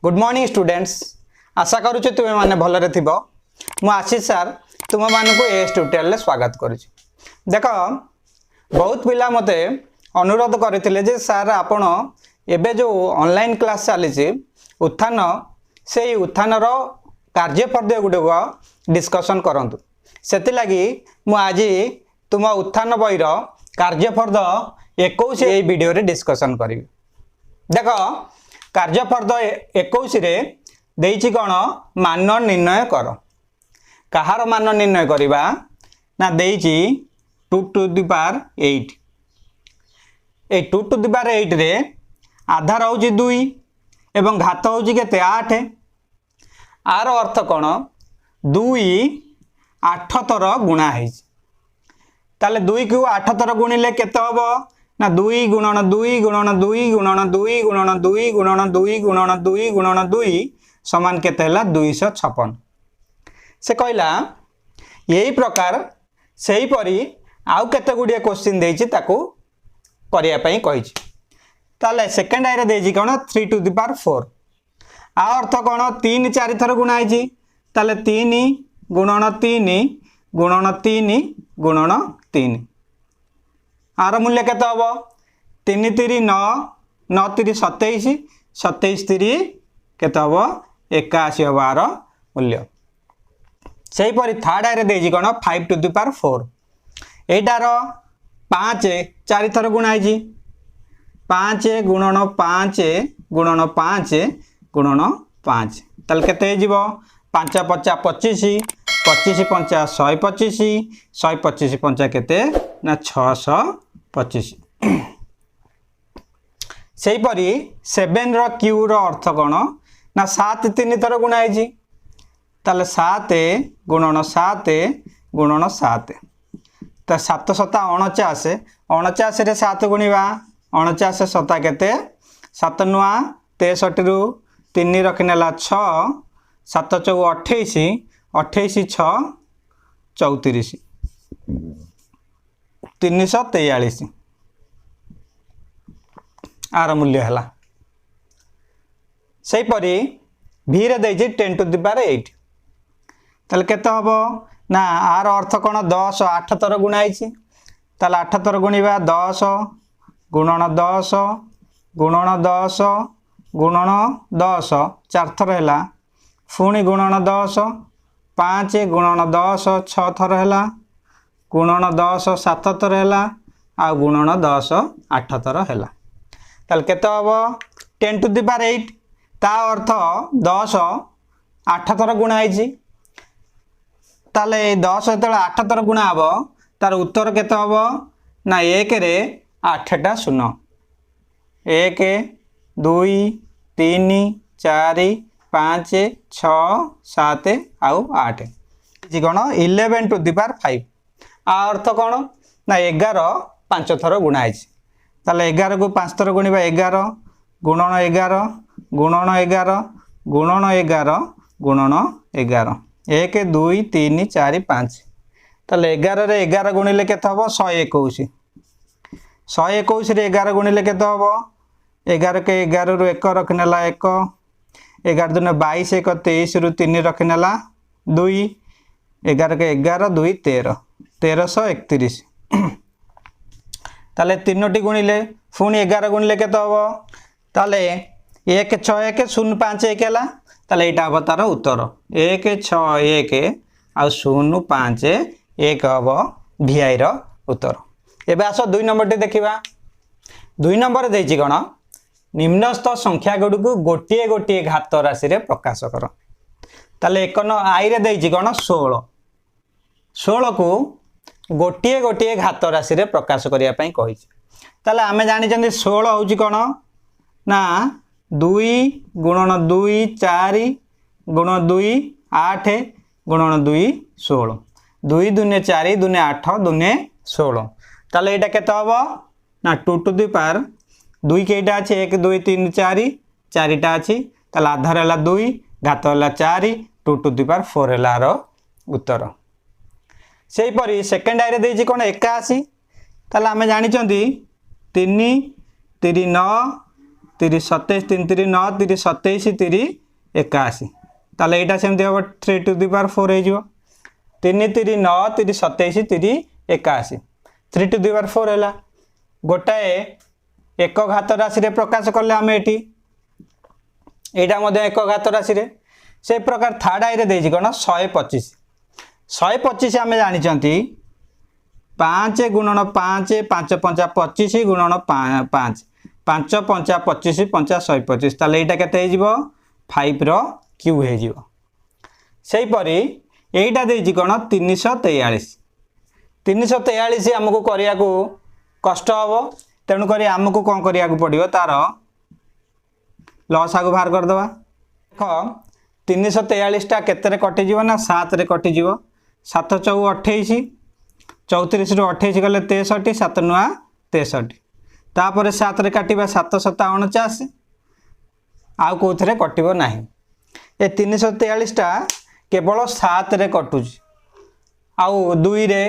Good morning students. आशा करुचे तुम मैंने भलरे थिबो। मु आशीष सर तुम मानक एस ट्यूटोरियल स्वागत करुछि। देख बहुत पिला मते अनुरोध करथिले जे सर आपण एबे जो ऑनलाइन क्लास चली उत्थान से उत्थान रो कार्यपद्धति गुडक डिस्कशन करंतु। सेति लागि मु आज तुम उत्थान बहिर कार्यपद 21 ए वीडियो रे डिस्कशन करी। देख कार्यपद 21 रे देइछि कोन मान निर्णय कर। कहार मान निर्णय करिबा ना देइछि 2 टू द पावर 8। ए 2 टू द पावर 8 रे आधार होउछि 2 एवं घात होउछि केते 8। आर अर्थ कोन 2 8 थर गुणा हेछि। ताले 2 को 8 थर गुणिले केते हबो ना 2 गुणन 2 गुणन 2 गुणन 2 गुणन 2 गुणन 2 गुणन 2 गुणन 2 समान केते हला 256। से कहला यही प्रकार सही परी आउ केते गुडिया क्वेश्चन देछि ताको करिया पई कहिछि। ताले सेकंड आइरे देछि कोन 3 टू द पावर 4। आ अर्थ कोन 3 4 थर गुणा हेछि। ताले 3 गुणन 3 गुणन 3 गुणन 3 आर मूल्य केते हबो 3 3 9 9 3 27 27 3 केते हबो 81 हबो आर मूल्य। सही परी थर्ड आइरे देछि कोन 5 टू द पावर 4। एटार 5 4 थर गुणा हेछि। 5 गुणन 5 गुणन 5 गुणन 5 ताल केते हेजिबो 5 5 25 25 5 125 125 5 केते ना 625। सही परी 7 रो क्यू रो अर्थ कोन ना 7 3 थर गुणा हेछि। ताले 7 गुणन 7 गुणन 7 तो 7 7 49 49 रे 7 गुणिबा 49 7 केते 7 नुआ 63 रु 3 रखिनेला 6 7 4 28 28 6 34 343 आर मूल्य हला। सही परी भी रे देछि 10 टू द पावर 8। ताले केते हबो ना आर अर्थ कोन 10 8 थर गुणा हेछि। ताले 8 थर गुणिबा 10 गुणन 10 गुणन 10 गुणन 10 4 थर हैला पुणी गुणन 10 5 गुणन 10 6 थर हैला गुणन 10 7 थर हैला आ गुणन 10 8 थर हैला। ताले केते हबो 10 टू द पावर 8 ता अर्थ 10 8 थर गुणा हेछि। ताले 10 जेतले 8 थर गुणा हबो तार उत्तर केते हबो ना 1 रे 8 टा शून्य 1 2 3 4 5 6 7 आउ 8 जी कोन 11 टू द पावर 5। आ अर्थ कोन ना 11 5 थर गुणा हेछि। ताले 11 को 5 थर गुणिबा 11 गुणन 11 गुणन 11 गुणन 11 गुणन 11 1 2 3 4 5 ताले 11 रे 11 गुणिले केते हबो 121 121 रे 11 गुणिले केते हबो 11 के 11 रु 1 रखनेला 1 11 दुने 22 1 23 रु 3 रखनेला 2 11 के 11 2 13 1331 ताले 3 टी गुणिले पुणी 11 गुणिले केते हबो ताले 1 6 1 0 5 1 हला। ताले एटा हबो तार उत्तर 1 6 1 आ 0 5 1 हबो VI रो उत्तर। एबे आसो 2 नंबर टे देखिबा। 2 नंबर देछि कोन निम्नस्थ संख्या गुडू को गोटिए गोटिए घात राशि रे प्रकाश कर। ताले 1 न आई रे देछि कोन 16 16 को गोटिए गोटिए घात राशि रे प्रकाश करिया पई कहिछि। ताले आमे जानि जंदी 16 होउछि कोन ना 2 गुणन 2 4 गुणन 2 8 गुणन 2 16 2 दुने 4 दुने 8 दुने 16 ताले एटा केते हबो ना 2 टू द पावर 2 केटा अछि 1 2 3 4 4टा अछि ताले आधार हला 2 घात हला 4 2 टू द पावर 4 हला रो उत्तर। सेही परी सेकंड आइरे देछि कोन 81 ताले आमे जानि चंदी 3 3 9 30 27 3 3 9 30 27 3 81 ताले एटा सेमती हम 3 टू द पावर 4 हो 3 3 9 3 27 3 81 3 टू द पावर 4 है गोटाए एक घात राशि रे प्रकाश कले आम ये एक घात राशि रे से प्रकार थर्ड आई रे कौन 125 125 आम जानी 5 गुणन 5 5 5 25 गुणन 5 5 5 5 25 5 125 ताले एटा केते हो 5 रो क्यू हो से परी एटा देजी कौन 343 343 आमको करिया को कष्ट हम तेणुक आमको कौन करिया को पड़ियो तार लस आगु बाहर करदे देख 343टा केते कटिज ना 7 रे कटिज 7 4 28 34 रु 28 गले 63 7 नुआ 63 तापर 7 रे काटिबा 7 7 49 आउ कोथरे कटिबो नाही ए 343टा केवल 7 रे कटुच आउ 2 रे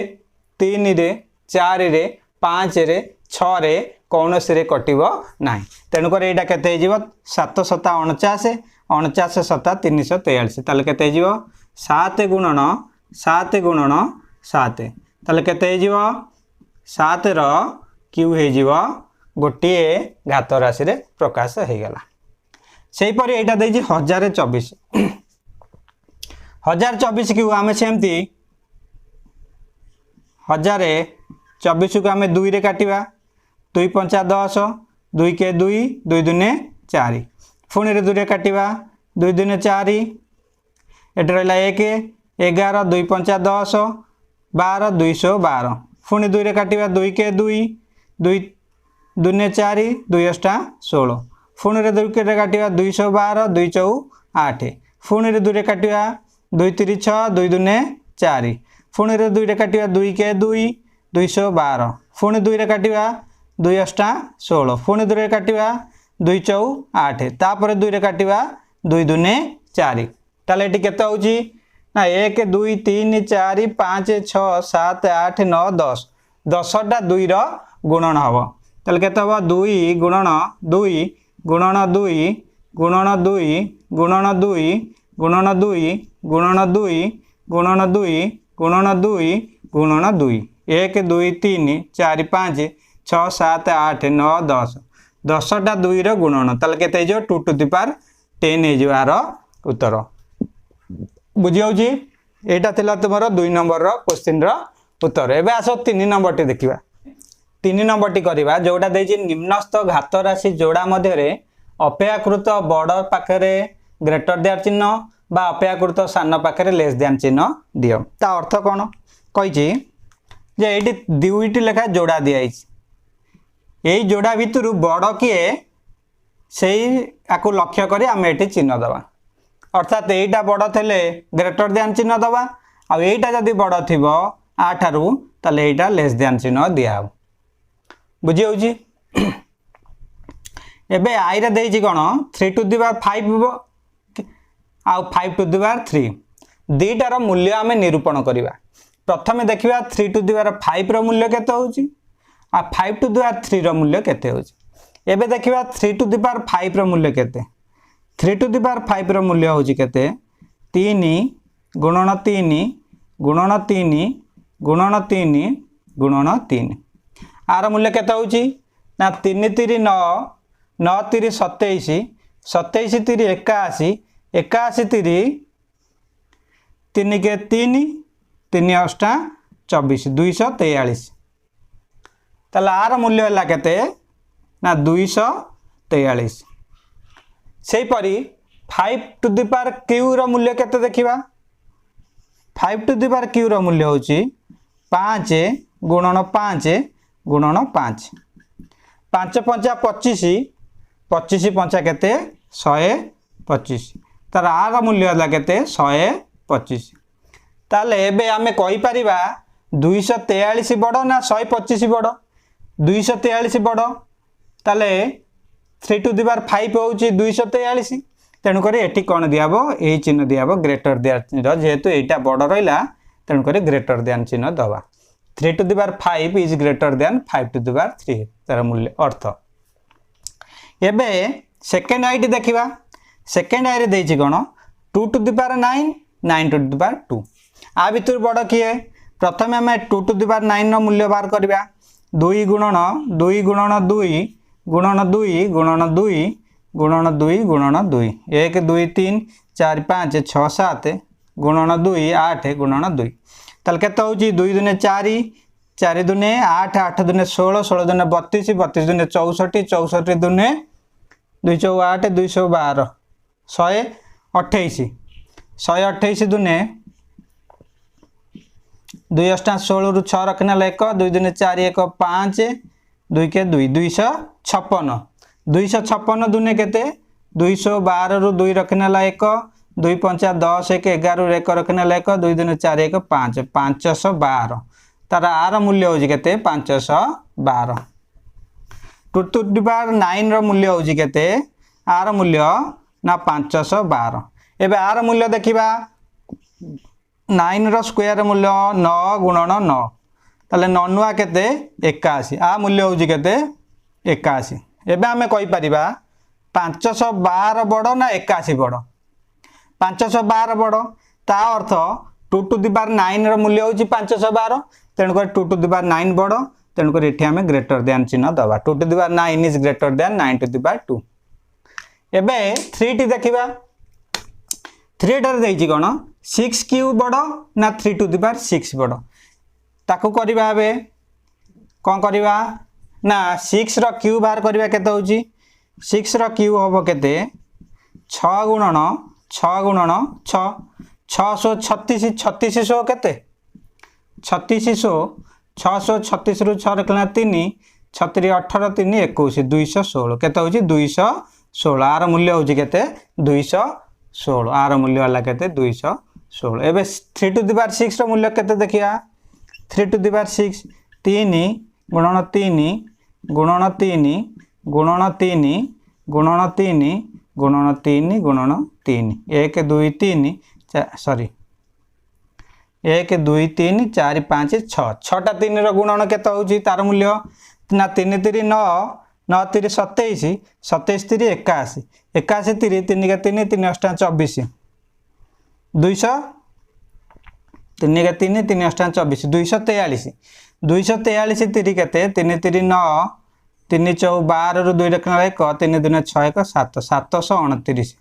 3 रे 4 रे 5 रे 6 रे कौनसी रे कटिबो नाही तेणुक एटा केते हो 7 7 49 49 7 343 ताले केते हो 7 गुणन 7 गुणन 7 ताले केते हो 7 रो क्यू हो गोटे घात राशि रे प्रकाश हो गला से परी एटा देजी 1024 1024 क्यू आमे सेमती 1024 को आमे 2 रे काटिबा 2 5 10 2 के 2 2 दुने 4 पुणी रे 2 रे काटिबा 2 दुने 4 एट रहा 1 11 2 5 10 12 212 पुणी 2 रे काटिबा 2 के 2 2 दुने 4 2 8 16 पुणी रे 2 के काटिबा 212 2 4 8 पुणी रे 2 रे काटिबा 2 3 6 2 दुने 4 पुणी रे 2 रे काटिबा 2 के 2 212 पुणी 2 रे काटिबा 2 8 16 पुणी 2 रे काटिबा 2 4 8 तापर 2 रे काटिबा 2 दुने 4 ताले एटी केते होउची ना 1 2 3 4 5 6 7 8 9 10 10टा 2 रो गुणन हबो ताले केते हबो 2 गुणन 2 गुणन 2 गुणन 2 गुणन 2 गुणन 2 गुणन 2 गुणन 2 गुणन 2 गुणन 2 1 2 3 4 5 6 7 8 9 10 10टा 2 रो गुणन ताले केते जो 2 टू द पावर 10 हे जो आरो उत्तर बुझी होची एटा थिला तुमरो 2 नंबर रो क्वेश्चन रो उत्तर एबे आसो 3 नंबर टी देखिबा 3 नंबर टी करबा जोडा देजी निम्नस्थ घात राशि जोड़ा मध्य रे अपेक्षाकृत बड़ पाखरे ग्रेटर देन चिन्ह बा अपेक्षाकृत सान पाखरे लेस देन चिन्ह दियो ता अर्थ कोन कहिची जे एटी दुईटी लेखा जोड़ा दियाइछ एई जोड़ा भितरु बड़ किए सेई आकु लक्ष्य करी आम एटी चिन्ह दबा अर्थात एटा बड़ थेले ग्रेटर देन चिन्ह दबा आ एटा जदि बड़ थिबो आठारु ताले एटा लेस देन चिन्ह दिया बुझी होउची एबे आई रे देइची कोन 3 टू द पावर 5 आ 5 टू द पावर 3 दीटार मूल्य आमे निरूपण करिवा प्रथमे देखिबा 3 टू द पावर 5 रो मूल्य केते होउची आ 5 टू द पावर 3 रो मूल्य केते होउची एबे देखिबा 3 टू द पावर 5 रो मूल्य केते 3 टू द पावर 5 रो मूल्य होउची केते 3 गुणन 3 गुणन 3 गुणन 3 गुणन 3 आर मूल्य केते होउची ना 3 3 9 9 3 27 27 3 81 81 3 3 के 3 3 8 24 243 ताला आर मूल्य हला केते ना 243 से परी 5 to the power Q rho मूल्य केते देखिबा 5 to the power Q rho मूल्य होची 5 गुणन 5 गुणन 5 5 5 25 25 5 केते 125 तार आर मूल्य हला केते 125 ताले एबे आमे कहि परिबा 243 बड़ ना 125 बड़ 243 बड़ ताले 3 टू द पावर 5 होउची 243 तेणु करी एटी कोन दियाबो एही चिन्ह दियाबो ग्रेटर देन जेहेतु एटा बड़ रहिला तेणु करी ग्रेटर देन चिन्ह दबा 3 to the power 5 is greater than 5 to the power 3 तार मूल्य अर्थ एबे सेकेंड आई देखा सेकेंड आई देछि कोन 2 to the power 9 9 to the power 2 आ भितर बड़ किए प्रथम आम 2 टू द पावर 9 रो मूल्य बाहर करबा 2 गुणन 2 गुणन 2 गुणन 2 गुणन 2 गुणन 2 गुणन 2 1 2 3 4 5 6 7 गुणन 2 8 गुणन 2 ताल केते होची 2 दुने 4 4 दुने 8 8 दुने 16 16 दुने 32 32 दुने 64 64 दुने 2 8 212 128 128 दुने 2 8 16 रु 6 रखना 1 2 दुने 4 1 5 2 के 2 256 256 दुने केते 212 रु 2 रखना 1 2 5 10 1 11 रु 1 रखना 1 2 दुने 4 1 5 512 तार आर मूल्य होजी केते 512 2 टू द पावर 9 रो मूल्य होजी केते आर मूल्य ना 512 एबे आर मूल्य देखिबा 9 रो स्क्वायर मूल्य 9 गुणन 9 ताले 9 नुआ केते 81 आ मूल्य होजी केते 81 एबे आमे कहि परिबा 512 बड़ ना 81 बड़ 512 बड़ ता अर्थ 2 टू द पावर 9 रो मूल्य होजी 512 तेणुकर 2 टू द पावर 9 बड़ तेणुकर एठी आमे ग्रेटर देन चिन्ह दबा 2 to the power 9 is greater than 9 to the power 2 एबे 3 टी देखिबा 3 टर देइछि कोन 6 क्यूब बड़ ना 3 टू द पावर 6 बड़ ताकू करबा एबे कोन करबा ना 6 रो क्यूब बाहर करबा केते होची 6 रो क्यूब होबो केते 6 गुणन 6 गुणन 6 636 3600 केते 3600 636 रु 6 रखना 3 6 18 3 21 216 केते होची 216 आर मूल्य होची केते 216 आर मूल्य वाला केते 216 एबे 3 टू द पावर 6 रो मूल्य केते देखिया 3 टू द पावर 6 3 गुणन 3 गुणन 3 गुणन 3 गुणन 3 गुणन 3 गुणन 3 1 2 3 सॉरी 1 2 3 4 5 6 6टा 3 रो गुणन केते होची तार मूल्य ना 3 3 9 9 3 27 27 3 81 81 3 3 के 3 3 8 24 200 3 के 3 3 8 24 243 243 3 केते 3 3 9 3 4 12 रु 2 रखना 1 3 2 6 1 7 729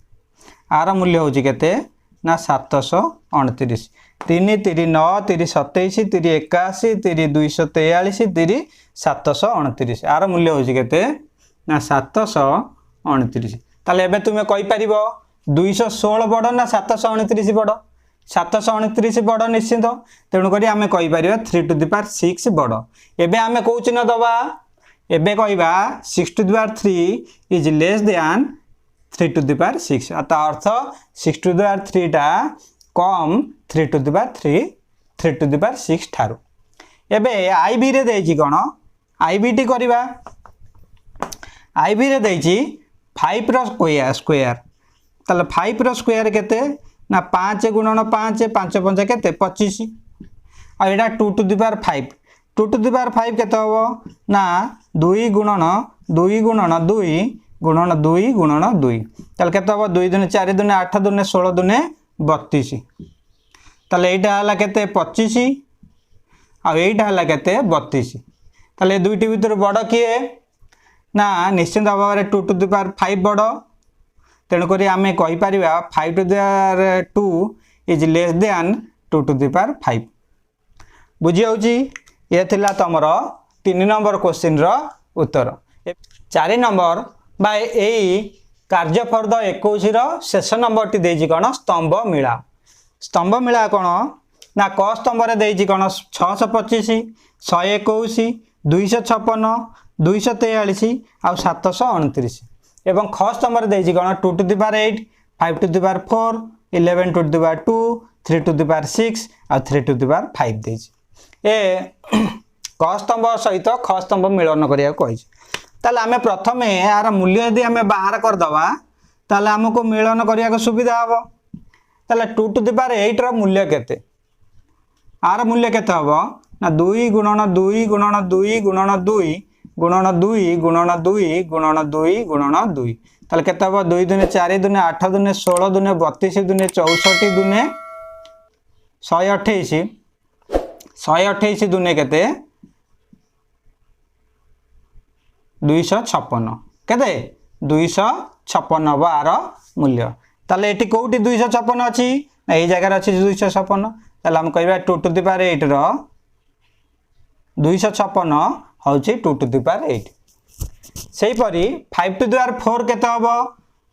आर मूल्य होची केते ना 729 3 3 9 3 27 3 81 3 243 3 729 आर मूल्य होची केते ना 729 ताले एबे तुमे कहि परिबो 216 बड़ ना 729 बड़ 729 बड़ निश्चित तेणु करी आमे कहि परिबा 3 टू द पावर 6 बड़ एबे आमे को चिन्ह दबा एबे कहिबा 6 to the power 3 is less than 3 to the power 6 अता अर्थ 6 टू द पावर 3 टा कम 3 to the power 3 to the power 6 ठारू एबे आईबी रे देछि कोन आईबी टी करबा आईबी रे देछि 5 रो स्क्वायर ताले 5 रो स्क्वायर केते ना 5 गुणन 5 5 5 केते 25 आ एडा 2 to the power 5 2 to the power 5 केते होबो ना 2 गुणन 2 गुणन 2 गुणन 2 गुणन 2 ताले केते होबो 2 दुने 4 दुने 8 दुने 16 दुने 32 ताले एटा हला केते 25 आ एटा हला केते 32 ताले दुईटी भीतर बड़ किए ना निश्चित भाव में 2 टू द पावर 5 बड़ तेणुक आम कहीपर 5 to the power 2 is less than 2 to the power 5 बुझी होची ये थिला तमर 3 नंबर क्वेश्चन रो उत्तर 4 नंबर बा एई कार्यफर्द 21 रो शेष नंबर टी देजी कोन स्तंभ मिला कोन ना क स्तंभ रे देजी कोन 625 121 256 243 आ 729 एवं ख स्तंभ रे देजी कोन 2 to the power 8 5 to the power 4 11 to the power 2 3 to the power 6 आ 3 टू द पावर 5 देजी ए क स्तंभ सहित ख स्तंभ मिलन करिया कहि ताले आमे प्रथमे यार मूल्य यदि आमे बाहर कर दवा ताले हमको मिलन करिया को सुविधा हबो ताले 2 टू द पावर 8 रो मूल्य केते आर मूल्य केते हबो ना 2 गुणन 2 गुणन 2 गुणन 2 गुणन 2 गुणन 2 गुणन 2 गुणन 2 ताले केते हबो 2 दुने 4 दुने 8 दुने 16 दुने 32 दुने 64 दुने 128 128 दुने केते 256 केते 256 हबो आर मूल्य ताले एटी कोउटी 256 अछि ना ए जगह अछि 256 ताले हम कहबा 2 टू द पावर 8 रो 256 होची 2 टू द पावर 8 सेही परी 5 टू द पावर 4 केते हबो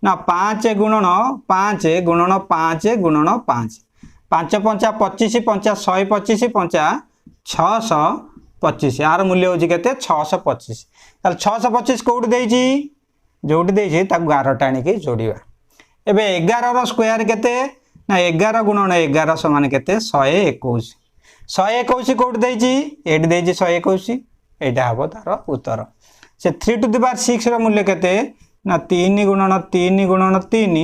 ना 5 गुणन 5 गुणन 5 गुणन 5 5 5 25 5 125 5 625 यार मूल्य होची केते 625 ताले 625 कोउटी देइची जोटी देइची ताकू 11 टाणी के जोड़ीबा एबे 11 रो स्क्वायर केते ना 11 गुणन 11 समान केते 121 121 कोउटी देइची एटी देइची 121 एटा हबो तार उत्तर से 3 टू द पावर 6 रो मूल्य केते ना 3 गुणन 3 गुणन 3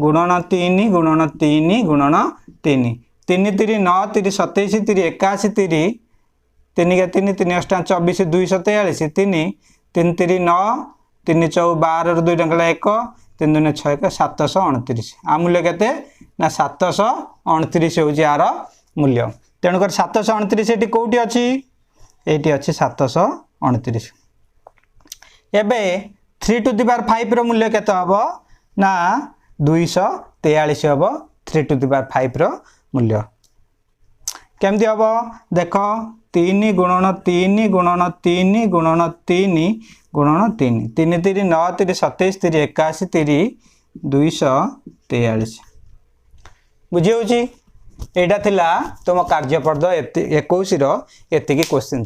गुणन 3 गुणन 3 गुणन 3 3 3 9 3 27 3 81 3 3 के 3 3 8 24 243 3 3 3 9 3 4 12 रो 2 टंकला 1 3 2 6 1 729 आ मूल्य केते ना 729 होची आर मूल्य तेणु कर 729 एटी कोउटी अछि एटी अछि 729 एबे 3 टू द पावर 5 रो मूल्य केते हबो ना 243 हबो 3 टू द पावर 5 रो मूल्य केमती हबो देखो 3 गुणन 3 गुणन 3 गुणन 3 गुणन 3 3 3 9 3 27 3 81 3 243 बुझी होची एटा थिला तुम कार्यपद 21 रो एतिकी क्वेश्चन।